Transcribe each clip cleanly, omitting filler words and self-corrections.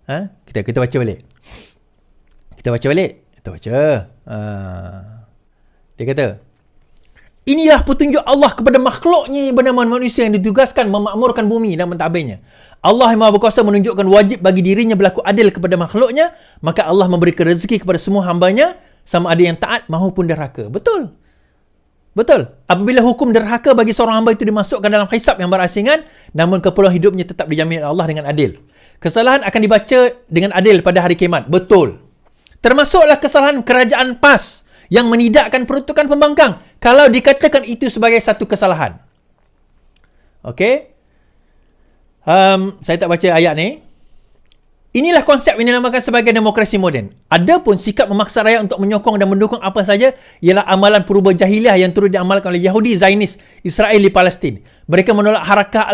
Kita baca balik. Kita baca. Dia kata, inilah petunjuk Allah kepada makhluknya bernama manusia yang ditugaskan memakmurkan bumi dan mentadbirnya. Allah yang Maha Berkuasa menunjukkan wajib bagi dirinya berlaku adil kepada makhluknya, maka Allah memberikan rezeki kepada semua hambanya, sama ada yang taat maupun derhaka. Betul. Apabila hukum derhaka bagi seorang hamba itu dimasukkan dalam hisab yang berasingan, namun keperluan hidupnya tetap dijamin oleh Allah dengan adil. Kesalahan akan dibaca dengan adil pada hari kiamat. Betul. Termasuklah kesalahan kerajaan PAS yang menidakkan peruntukan pembangkang kalau dikatakan itu sebagai satu kesalahan. Okey. Saya tak baca ayat ni. Inilah konsep yang dinamakan sebagai demokrasi moden. Adapun sikap memaksa rakyat untuk menyokong dan mendukung apa saja ialah amalan purba jahiliah yang turut diamalkan oleh Yahudi, Zionis, Israel di Palestin. Mereka menolak harakah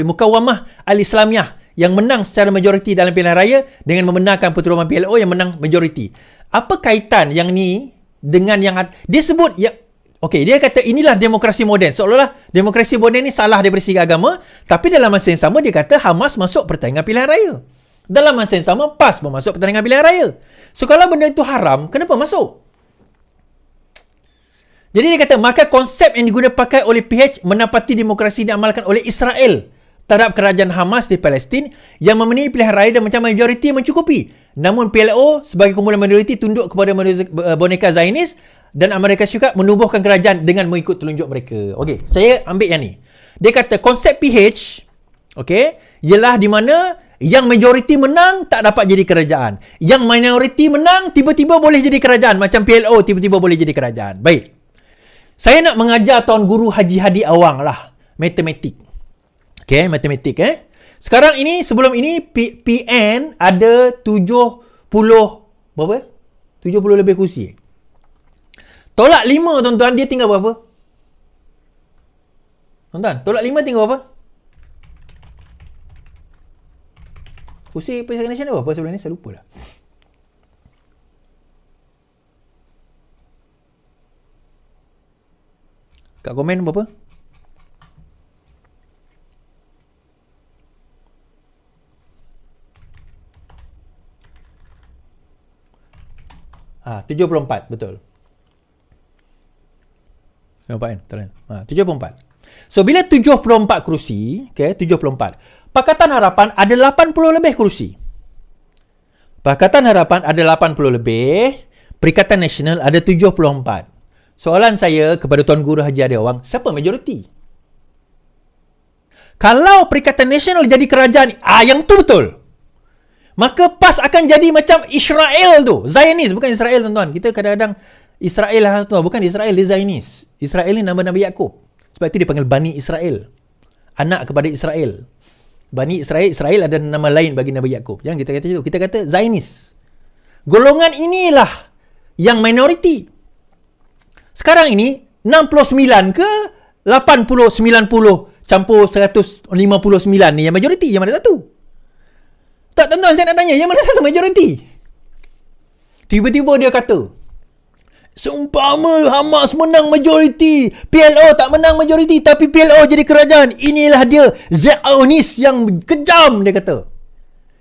Mukawamah Al-Islamiyah yang menang secara majoriti dalam pilihan raya dengan membenarkan perturunan PLO yang menang majoriti. Apa kaitan yang ni dengan yang dia sebut ya? Okey, dia kata inilah demokrasi moden. Seolah-olah demokrasi moden ni salah daripada segi agama, tapi dalam masa yang sama dia kata Hamas masuk pertandingan pilihan raya. Dalam masa yang sama PAS pun masuk pertandingan pilihan raya. So kalau benda itu haram, kenapa masuk? Jadi dia kata maka konsep yang digunakan pakai oleh PH menapati demokrasi diamalkan oleh Israel terhadap kerajaan Hamas di Palestin yang memenuhi pilihan raya dan macam majoriti mencukupi. Namun PLO sebagai kumpulan minoriti tunduk kepada boneka Zionis dan Amerika Syarikat menubuhkan kerajaan dengan mengikut telunjuk mereka. Okey, saya ambil yang ni. Dia kata konsep PH, okey, ialah di mana yang majoriti menang tak dapat jadi kerajaan. Yang minoriti menang tiba-tiba boleh jadi kerajaan. Macam PLO tiba-tiba boleh jadi kerajaan. Baik. Saya nak mengajar Tuan Guru Haji Hadi Awang lah. Matematik. Okay, matematik Sekarang ini, sebelum ini PN ada 70 berapa? 70 lebih kursi. Tolak 5 tuan-tuan, dia tinggal berapa? Tuan-tuan, tolak 5 tinggal berapa? Kursi Perikatan Nasional berapa sebelum ni? Saya lupa lah. Kat komen berapa? Ah, 74, betul. 74 kan? Betul kan? 74. So, bila 74 kerusi, okay, 74. Pakatan Harapan ada 80 lebih kerusi. Pakatan Harapan ada 80 lebih, Perikatan Nasional ada 74. Soalan saya kepada Tuan Guru Haji Hadi Awang, siapa majoriti? Kalau Perikatan Nasional jadi kerajaan, yang tu betul. Maka PAS akan jadi macam Israel tu. Zionis, bukan Israel tuan-tuan. Kita kadang-kadang Israel lah tuan, bukan Israel, dia Zionis. Israel ni nama Nabi Yaqub. Sebab itu dia panggil Bani Israel. Anak kepada Israel. Bani Israel, Israel ada nama lain bagi Nabi Yaqub. Jangan kita kata itu. Kita kata Zionis. Golongan inilah yang minoriti. Sekarang ini 69 ke 80, 90 campur 159 ni yang majoriti. Yang mana satu? Tak, tuan-tuan, saya nak tanya, yang mana satu majoriti? Tiba-tiba dia kata, seumpama Hamas menang majoriti, PLO tak menang majoriti, tapi PLO jadi kerajaan. Inilah dia Zionis yang kejam, dia kata.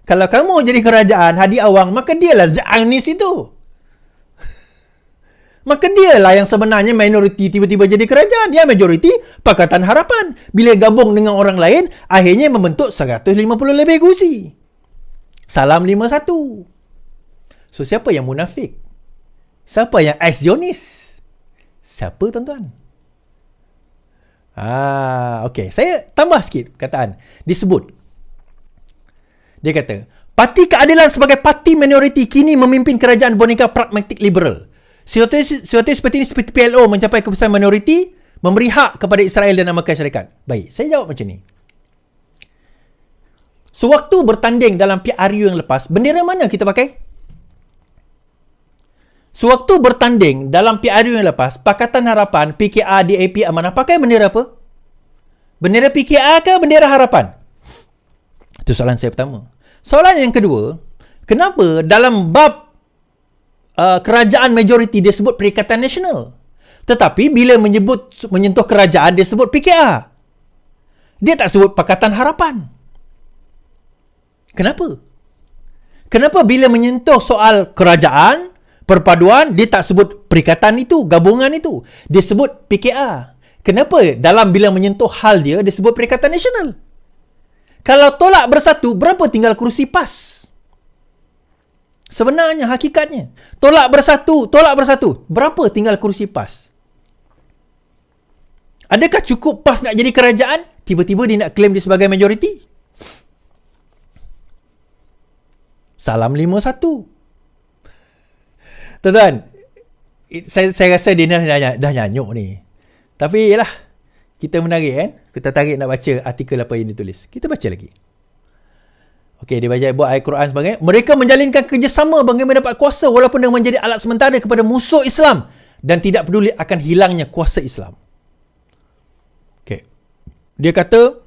Kalau kamu jadi kerajaan, Hadi Awang, maka dialah Zionis itu. Maka dialah yang sebenarnya minoriti tiba-tiba jadi kerajaan. Yang majoriti Pakatan Harapan. Bila gabung dengan orang lain, akhirnya membentuk 150 lebih kursi. Salam 51. So, siapa yang munafik? Siapa yang Zionis? Siapa tuan-tuan? Okey. Saya tambah sikit perkataan. Disebut. Dia kata, Parti Keadilan sebagai parti minoriti kini memimpin kerajaan boneka pragmatik liberal. Situasi seperti ini seperti PLO mencapai kebesaran minoriti, memberi hak kepada Israel dan Amerika Syarikat. Baik, saya jawab macam ni. Sewaktu bertanding dalam PRU yang lepas, bendera mana kita pakai? Sewaktu bertanding dalam PRU yang lepas, Pakatan Harapan, PKR, DAP, Amanah pakai bendera apa? Bendera PKR ke bendera Harapan? Itu soalan saya pertama. Soalan yang kedua, kenapa dalam bab kerajaan majoriti dia sebut Perikatan Nasional, tetapi bila menyentuh kerajaan dia sebut PKR? Dia tak sebut Pakatan Harapan. Kenapa? Kenapa bila menyentuh soal kerajaan, perpaduan, dia tak sebut perikatan itu, gabungan itu. Dia sebut PKR. Kenapa dalam bila menyentuh hal dia sebut Perikatan Nasional? Kalau tolak bersatu, berapa tinggal kerusi PAS? Sebenarnya, hakikatnya. Tolak bersatu, berapa tinggal kerusi PAS? Adakah cukup PAS nak jadi kerajaan? Tiba-tiba dia nak claim dia sebagai majoriti? Salam 5-1. Tuan-tuan, saya rasa dia dah nyanyuk ni. Tapi yalah, kita menarik kan. Kita tarik nak baca artikel apa yang ditulis. Kita baca lagi. Okey, dia baca buat ayat Quran sebagainya. Mereka menjalinkan kerjasama bagi mendapat kuasa walaupun dengan menjadi alat sementara kepada musuh Islam dan tidak peduli akan hilangnya kuasa Islam. Okey. Dia kata,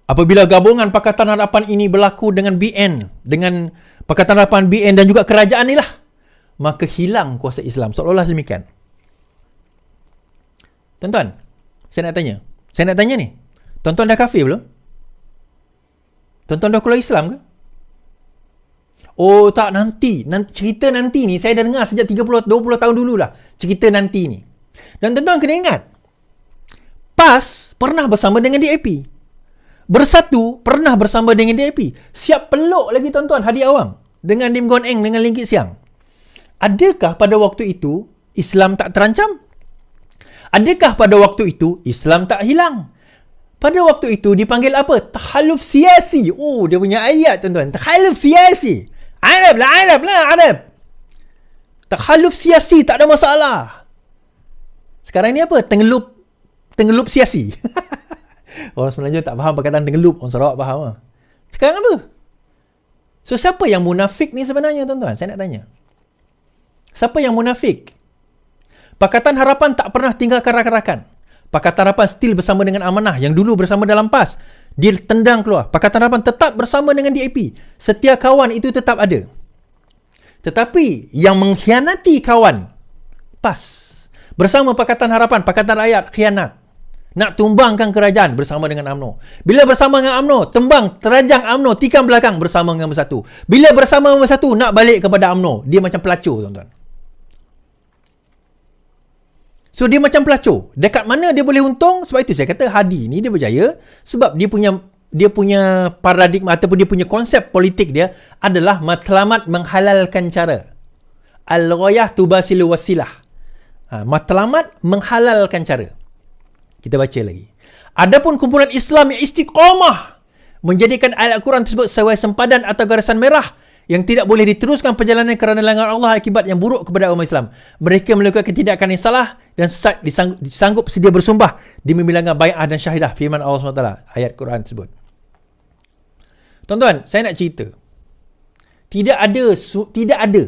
apabila gabungan Pakatan Harapan ini berlaku dengan BN, dengan Pakatan Harapan BN dan juga kerajaan ni lah, maka hilang kuasa Islam. Seolah-olah demikian. Tuan-tuan, saya nak tanya ni. Tuan-tuan dah kafir belum? Tuan-tuan dah keluar Islam ke? Oh tak, nanti cerita nanti ni saya dah dengar sejak 30-20 tahun dulu lah. Cerita nanti ni. Dan tuan-tuan kena ingat, PAS pernah bersama dengan DAP. Bersatu pernah bersama dengan DAP. Siap peluk lagi tuan-tuan Hadi Awang dengan Lim Guan Eng dengan Lim Kit Siang. Adakah pada waktu itu Islam tak terancam? Adakah pada waktu itu Islam tak hilang? Pada waktu itu dipanggil apa? Tahaluf siasi. Oh, dia punya ayat tuan-tuan. Tahaluf siasi. Arab. Tahaluf siasi, tak ada masalah. Sekarang ni apa? Tenggelup siasi. Orang Melayu tak faham perkataan tenggelup. Orang Sarawak faham lah. Sekarang apa? So, siapa yang munafik ni sebenarnya tuan-tuan? Saya nak tanya. Siapa yang munafik? Pakatan Harapan tak pernah tinggalkan rakan-rakan. Pakatan Harapan still bersama dengan Amanah yang dulu bersama dalam PAS. Dia tendang keluar. Pakatan Harapan tetap bersama dengan DAP. Setia kawan itu tetap ada. Tetapi yang mengkhianati kawan PAS bersama Pakatan Harapan, Pakatan Rakyat khianat. Nak tumbangkan kerajaan bersama dengan UMNO. Bila bersama dengan UMNO, tembang terajang UMNO, tikam belakang bersama dengan Bersatu. Bila bersama dengan Bersatu, nak balik kepada UMNO. Dia macam pelacur tuan-tuan. So dia macam pelacur. Dekat mana dia boleh untung? Sebab itu saya kata Hadi ni dia berjaya sebab dia punya paradigma ataupun dia punya konsep politik dia adalah matlamat menghalalkan cara. Al-ghayah tubasilu wasilah. Matlamat menghalalkan cara. Kita baca lagi. Adapun kumpulan Islam yang istiqamah menjadikan ayat Al-Quran tersebut sebagai sempadan atau garisan merah yang tidak boleh diteruskan perjalanan kerana langgar Allah akibat yang buruk kepada umat Islam. Mereka melakukan tindakan yang salah dan sesat disanggup sedia bersumpah demi melanggar bai'ah dan syahidah firman Allah SWT. Ayat Quran tersebut. Tuan-tuan, saya nak cerita. Tidak ada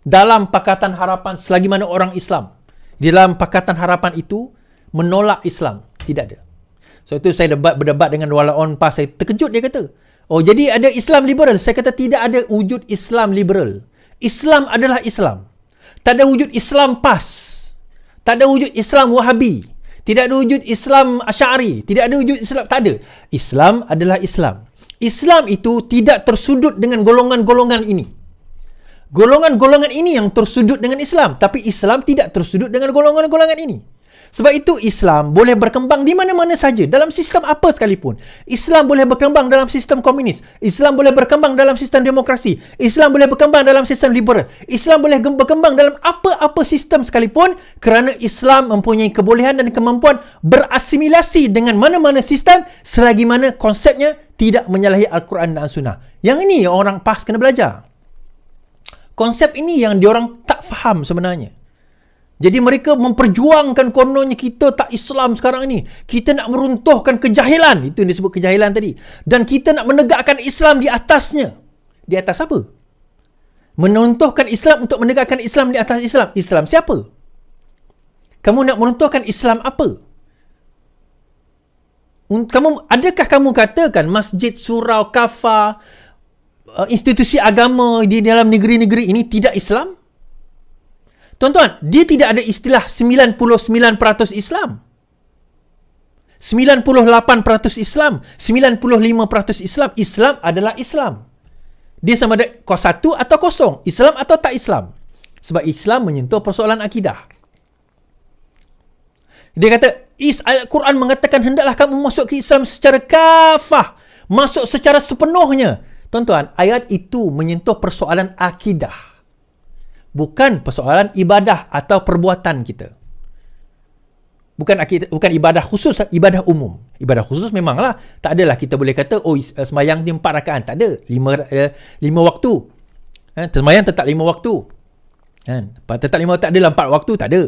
dalam Pakatan Harapan selagi mana orang Islam di dalam Pakatan Harapan itu menolak Islam. Tidak ada. So itu saya berdebat dengan Walaon PAS. Saya terkejut dia kata, oh jadi ada Islam liberal. Saya kata tidak ada wujud Islam liberal. Islam adalah Islam. Tak ada wujud Islam PAS. Tak ada wujud Islam Wahabi. Tidak ada wujud Islam Asy'ari. Tidak ada wujud Islam. Tak ada. Islam adalah Islam. Islam itu tidak tersudut dengan golongan-golongan ini. Golongan-golongan ini yang tersudut dengan Islam. Tapi Islam tidak tersudut dengan golongan-golongan ini. Sebab itu Islam boleh berkembang di mana-mana saja, dalam sistem apa sekalipun. Islam boleh berkembang dalam sistem komunis. Islam boleh berkembang dalam sistem demokrasi. Islam boleh berkembang dalam sistem liberal. Islam boleh berkembang dalam apa-apa sistem sekalipun kerana Islam mempunyai kebolehan dan kemampuan berasimilasi dengan mana-mana sistem selagi mana konsepnya tidak menyalahi Al-Quran dan Sunnah. Yang ini orang PAS kena belajar. Konsep ini yang diorang tak faham sebenarnya. Jadi mereka memperjuangkan kononnya kita tak Islam sekarang ni. Kita nak meruntuhkan kejahilan. Itu yang disebut kejahilan tadi. Dan kita nak menegakkan Islam di atasnya. Di atas apa? Menuntuhkan Islam untuk menegakkan Islam di atas Islam. Islam siapa? Kamu nak meruntuhkan Islam apa? Adakah kamu katakan masjid, surau, kafah, institusi agama di dalam negeri-negeri ini tidak Islam? Tuan-tuan, dia tidak ada istilah 99% Islam. 98% Islam. 95% Islam. Islam adalah Islam. Dia sama ada kau satu atau kosong, Islam atau tak Islam. Sebab Islam menyentuh persoalan akidah. Dia kata, Al-Quran mengatakan hendaklah kamu masuk ke Islam secara kafah, masuk secara sepenuhnya. Tuan-tuan, ayat itu menyentuh persoalan akidah, bukan persoalan ibadah atau perbuatan kita. Bukan ibadah khusus, ibadah umum. Ibadah khusus memanglah tak adalah kita boleh kata sembahyang ni 4 rakaat, tak ada. 5 waktu. Sembahyang tetap 5 waktu. Tetap 5 waktu, tak adalah 4 waktu, tak ada.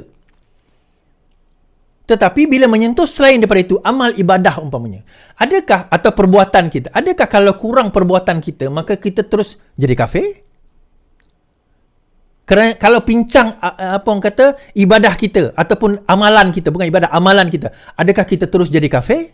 Tetapi bila menyentuh selain daripada itu, amal ibadah umpamanya, adakah atau perbuatan kita, adakah kalau kurang perbuatan kita maka kita terus jadi kafir? Kerana kalau pincang apa orang kata ibadah kita ataupun amalan kita, bukan ibadah, amalan kita, adakah kita terus jadi kafir?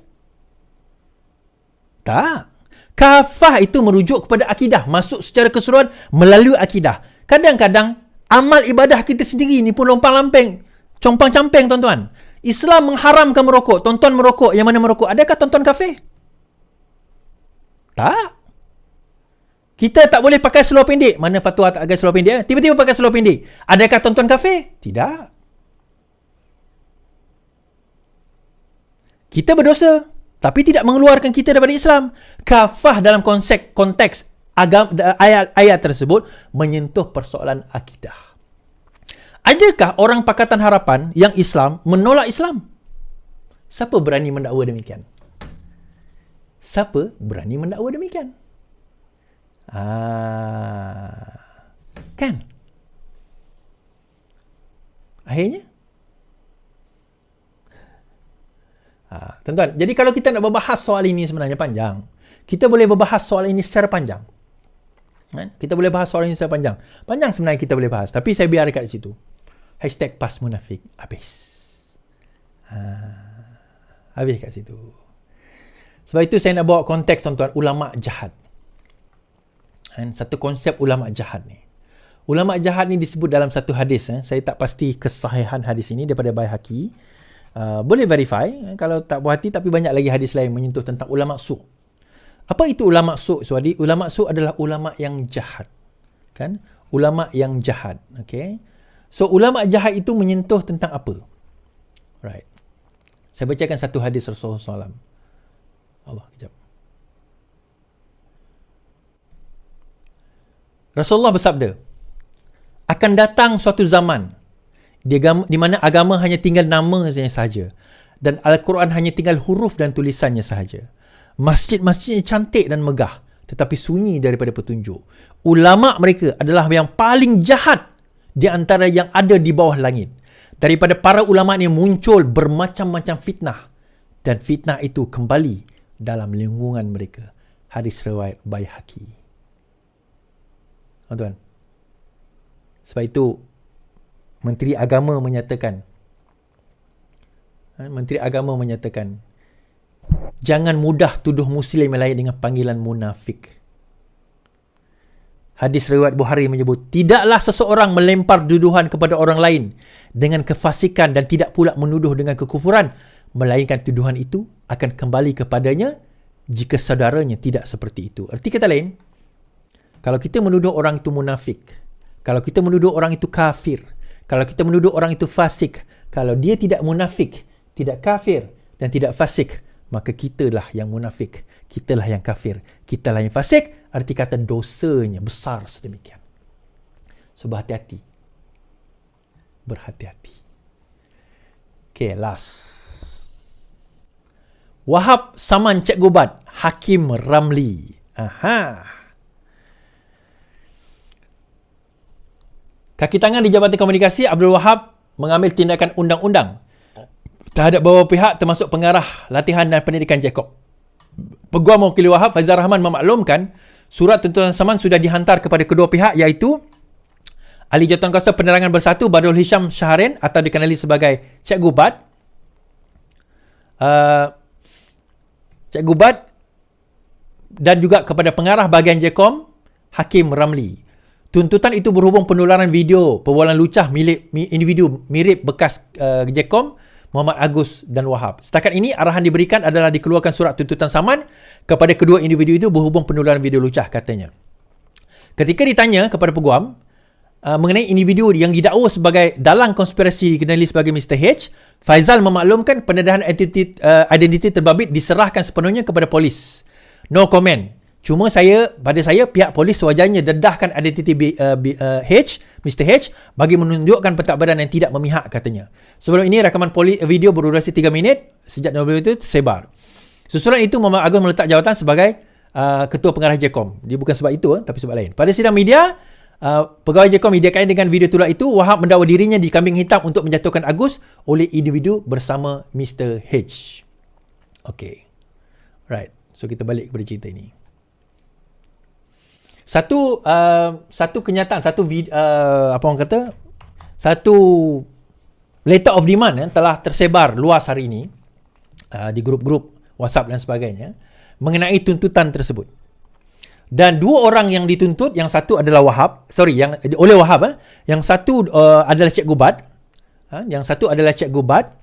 Tak. Kafah itu merujuk kepada akidah, masuk secara keseluruhan melalui akidah. Kadang-kadang amal ibadah kita sendiri ni pun lompang-lamping, compang-camping tuan-tuan. Islam mengharamkan merokok, tuan-tuan merokok, yang mana merokok, adakah tuan-tuan kafir? Tak. Kita tak boleh pakai seluar pendek. Mana fatwa tak pakai seluar pendek? Tiba-tiba pakai seluar pendek. Adakah tuan-tuan kafir? Tidak. Kita berdosa, tapi tidak mengeluarkan kita daripada Islam. Kafah dalam konteks ayat tersebut menyentuh persoalan akidah. Adakah orang Pakatan Harapan yang Islam menolak Islam? Siapa berani mendakwa demikian? Siapa berani mendakwa demikian? Kan? Akhirnya tuan-tuan, jadi kalau kita nak berbahas soal ini sebenarnya panjang. Kita boleh berbahas soal ini secara panjang. Kita boleh bahas soal ini secara panjang. Panjang sebenarnya kita boleh bahas, tapi saya biar dekat situ. #PasMunafik habis. Habis kat situ. Sebab itu saya nak bawa konteks tuan-tuan, ulama jahat. Satu konsep ulama jahat ni. Ulama jahat ni disebut dalam satu hadis. Saya tak pasti kesahihan hadis ini daripada Baihaqi. Boleh verify kalau tak puas hati, tapi banyak lagi hadis lain menyentuh tentang ulama su'. Apa itu ulama su'? Suadi, ulama su' adalah ulama yang jahat. Kan? Ulama yang jahat. Okay? So ulama jahat itu menyentuh tentang apa? Right. Saya bacakan satu hadis Rasulullah SAW. Allah, kejap. Rasulullah bersabda, akan datang suatu zaman di mana agama hanya tinggal namanya sahaja dan Al-Quran hanya tinggal huruf dan tulisannya sahaja. Masjid-masjidnya cantik dan megah tetapi sunyi daripada petunjuk. Ulama mereka adalah yang paling jahat di antara yang ada di bawah langit. Daripada para ulama ini muncul bermacam-macam fitnah dan fitnah itu kembali dalam lingkungan mereka. Hadis riwayat Baihaqi. Tuan-tuan, sebab itu Menteri Agama menyatakan, jangan mudah tuduh Muslim yang lain dengan panggilan munafik. Hadis riwayat Bukhari menyebut, tidaklah seseorang melempar tuduhan kepada orang lain dengan kefasikan dan tidak pula menuduh dengan kekufuran, melainkan tuduhan itu akan kembali kepadanya jika saudaranya tidak seperti itu. Erti kata lain, kalau kita menuduh orang itu munafik, kalau kita menuduh orang itu kafir, kalau kita menuduh orang itu fasik, kalau dia tidak munafik, tidak kafir dan tidak fasik, maka kitalah yang munafik, kitalah yang kafir, kitalah yang fasik. Arti kata dosanya besar sedemikian. So berhati-hati. Berhati-hati. Okay, last. Wahab saman Cikgu Bat Hakim Ramli. Kaki tangan di Jabatan Komunikasi Abdul Wahab mengambil tindakan undang-undang terhadap beberapa pihak termasuk pengarah latihan dan pendidikan Jacob. Peguam Mewakili Wahab Faizal Rahman memaklumkan surat tuntutan saman sudah dihantar kepada kedua pihak iaitu Ahli Jawatankuasa Penerangan Bersatu Badrul Hisham Syaharin atau dikenali sebagai Cikgu Bat, Cikgu Bat, dan juga kepada pengarah bahagian Jcom Hakim Ramli. Tuntutan itu berhubung penularan video perbualan lucah milik individu mirip bekas Jcom Muhammad Agus dan Wahab. Setakat ini arahan diberikan adalah dikeluarkan surat tuntutan saman kepada kedua individu itu berhubung penularan video lucah, katanya. Ketika ditanya kepada peguam mengenai individu yang didakwa sebagai dalang konspirasi dikenali sebagai Mr. H, Faizal memaklumkan pendedahan identiti terbabit diserahkan sepenuhnya kepada polis. No comment. Cuma pada saya pihak polis sewajarnya dedahkan identiti Mr. H bagi menunjukkan pentadbiran yang tidak memihak, katanya. Sebelum ini rakaman video berdurasi 3 minit sejak November itu tersebar. Susulan itu Muhammad Agus meletak jawatan sebagai ketua pengarah JKOM. Dia bukan sebab itu tapi sebab lain. Pada sidang media, pegawai JKOM didekatkan dengan video tular itu, Wahab mendakwa dirinya dikambing hitam untuk menjatuhkan Agus oleh individu bersama Mr. H. Okay. Right. So kita balik kepada cerita ini. Satu kenyataan, apa orang kata, satu letter of demand telah tersebar luas hari ini di grup-grup WhatsApp dan sebagainya mengenai tuntutan tersebut. Dan dua orang yang dituntut, yang satu adalah oleh Wahab, yang satu adalah Cik Gubat, yang satu adalah Cik Gubat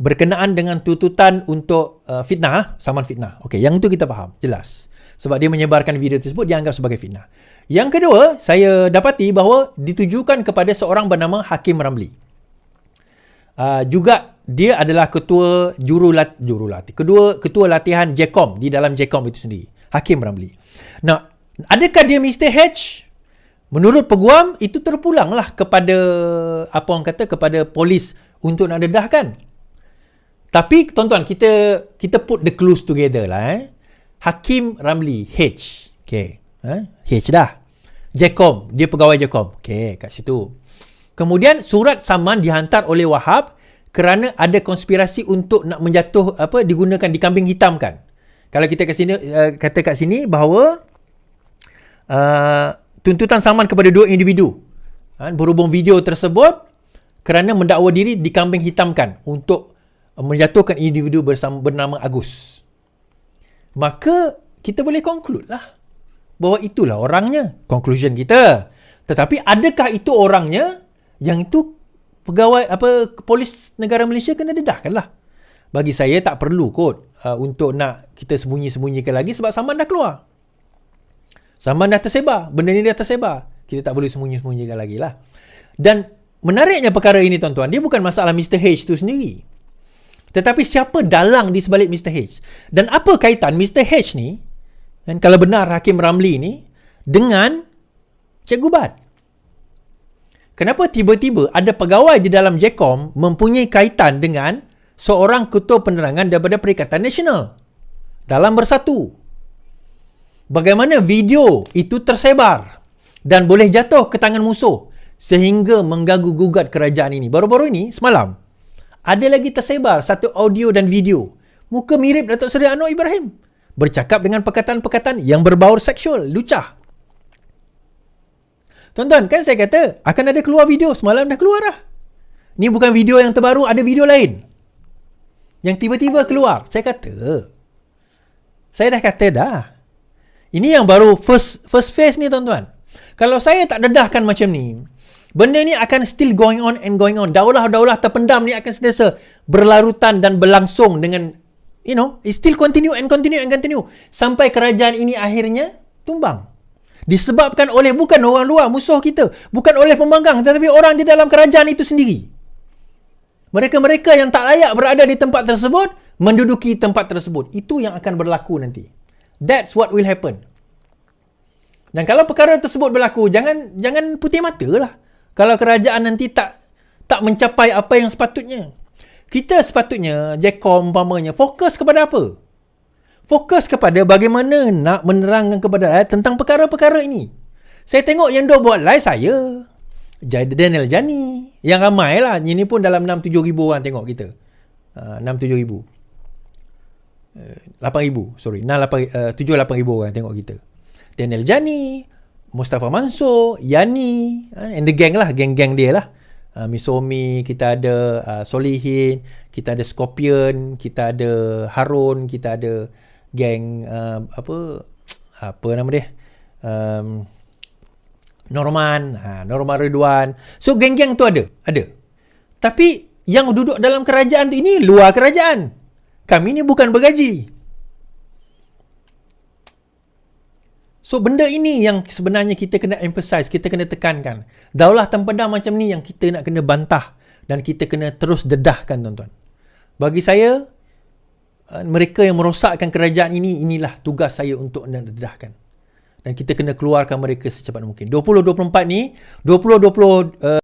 berkenaan dengan tuntutan untuk fitnah, saman fitnah. Okey, yang itu kita faham, jelas. Sebab dia menyebarkan video tersebut dianggap sebagai fitnah. Yang kedua, saya dapati bahawa ditujukan kepada seorang bernama Hakim Ramli. Juga dia adalah ketua ketua latihan JKOM di dalam JKOM itu sendiri, Hakim Ramli. Nah, adakah dia Mr. H? Menurut peguam itu terpulanglah kepada kepada polis untuk nak dedahkan. Tapi tuan-tuan, kita put the clues together lah. Hakim Ramli H. Okay. H dah. JKOM, dia pegawai JKOM. Okay, kat situ. Kemudian surat saman dihantar oleh Wahab kerana ada konspirasi untuk nak digunakan, dikambing hitamkan. Kalau kita kata kat sini bahawa tuntutan saman kepada dua individu berhubung video tersebut kerana mendakwa diri dikambing hitamkan untuk menjatuhkan individu bernama Agus. Maka kita boleh conclude lah bahawa itulah orangnya. Conclusion kita. Tetapi adakah itu orangnya? Yang itu pegawai polis negara Malaysia kena dedahkan lah. Bagi saya tak perlu kot untuk nak kita sembunyi-sembunyikan lagi sebab saman dah keluar. Saman dah tersebar. Benda ni dah tersebar. Kita tak boleh sembunyi-sembunyikan lagi lah. Dan menariknya perkara ini tuan-tuan, dia bukan masalah Mr. H tu sendiri. Tetapi siapa dalang di sebalik Mr. H? Dan apa kaitan Mr. H ni, dan kalau benar Hakim Ramli ni, dengan Cik Gubat? Kenapa tiba-tiba ada pegawai di dalam JKOM mempunyai kaitan dengan seorang ketua penerangan daripada Perikatan Nasional dalam Bersatu? Bagaimana video itu tersebar dan boleh jatuh ke tangan musuh sehingga mengganggu-gugat kerajaan ini? Baru-baru ini, semalam, ada lagi tersebar satu audio dan video. Muka mirip Datuk Seri Anwar Ibrahim. Bercakap dengan perkataan-perkataan yang berbaur seksual, lucah. Tuan-tuan, kan saya kata akan ada keluar video. Semalam dah keluar dah. Ni bukan video yang terbaru, ada video lain yang tiba-tiba keluar. Saya dah kata dah. Ini yang baru first phase ni tuan-tuan. Kalau saya tak dedahkan macam ni, benda ni akan still going on and going on. Daulah-daulah terpendam ni akan sentiasa berlarutan dan berlangsung dengan, it still continue and continue and continue. Sampai kerajaan ini akhirnya tumbang. Disebabkan oleh bukan orang luar, musuh kita. Bukan oleh pembangkang, tetapi orang di dalam kerajaan itu sendiri. Mereka-mereka yang tak layak berada di tempat tersebut, menduduki tempat tersebut. Itu yang akan berlaku nanti. That's what will happen. Dan kalau perkara tersebut berlaku, jangan putih mata lah. Kalau kerajaan nanti tak mencapai apa yang sepatutnya. Kita sepatutnya, JKOM umpamanya, fokus kepada apa? Fokus kepada bagaimana nak menerangkan kepada rakyat tentang perkara-perkara ini. Saya tengok yang dia buat live saya, Daniel Jani, yang ramai lah. Ini pun dalam 6-7 ribu orang tengok kita. 6-7 ribu. 8 ribu, sorry. 7-8 ribu orang tengok kita. Daniel Jani, Mustafa Mansur, Yani, and the gang lah, geng-geng dia lah. Misomi, kita ada Solihin, kita ada Scorpion, kita ada Harun, kita ada geng apa nama dia? Norman Ridwan. So geng-geng tu ada. Tapi yang duduk dalam kerajaan tu ini luar kerajaan. Kami ni bukan bergaji. So benda ini yang sebenarnya kita kena emphasize, kita kena tekankan. Daulah tempedang macam ni yang kita nak kena bantah dan kita kena terus dedahkan, tuan-tuan. Bagi saya, mereka yang merosakkan kerajaan ini, inilah tugas saya untuk dedahkan. Dan kita kena keluarkan mereka secepat mungkin. 2024 ni, 2020